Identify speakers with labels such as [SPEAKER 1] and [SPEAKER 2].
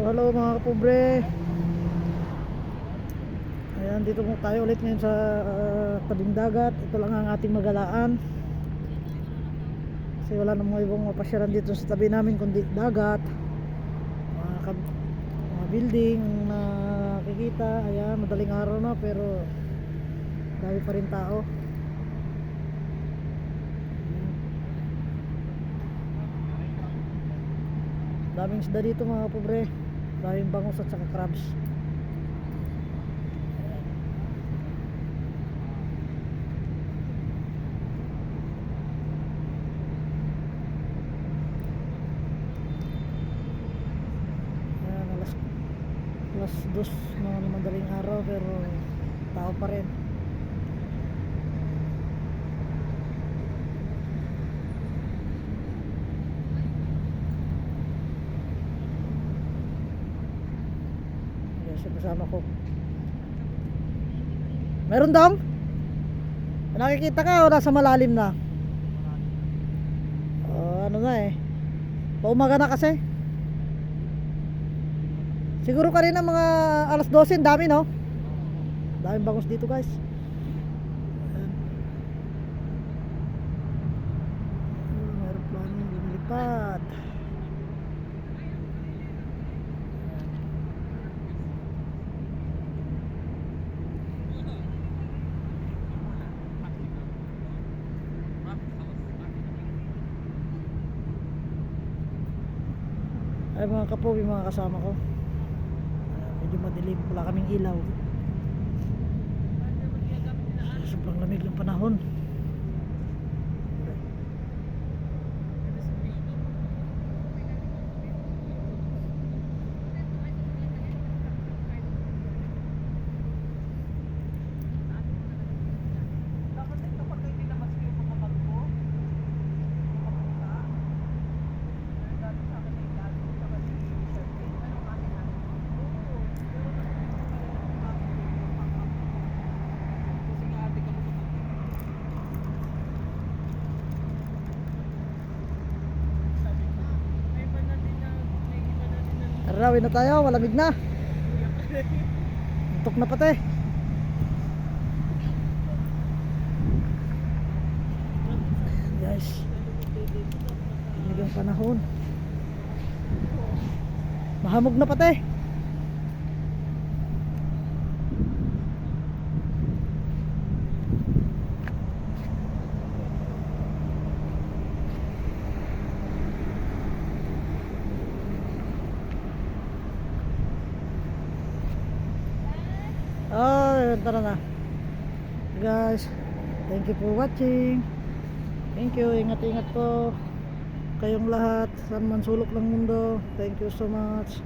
[SPEAKER 1] Hello mga kapobre. Ayan, dito mo tayo ulit ngayon sa tabing dagat. Ito lang ang ating magalaan. Kasi wala namang ibang mapasyaran dito sa tabi namin kundi dagat. Mga building na nakikita. Ayan, madaling araw na pero dami pa rin tao. Daming isda dito mga kapobre. Daming bangus at saka crabs. Ayan, alas 2 na madaling araw pero tao pa rin. Kasama ko. Meron dong? Nakikita ka o nasa malalim na? Ano na eh. Paumaga na kasi. Siguro kanina mga alas 12, dami no? Daming bangus dito guys. Meron plano lumilipad. Ay mga kapobi, mga kasama ko, medyo madilim, wala kaming ilaw. Sobrang lamig ng panahon. Rawin na tayo, malamig na. Antok na pati. Guys, lamig ang panahon. Mahamog na pati. Tara na guys, thank you for watching. Thank you, ingat-ingat po kayong lahat saan man sulok ng mundo. Thank you so much.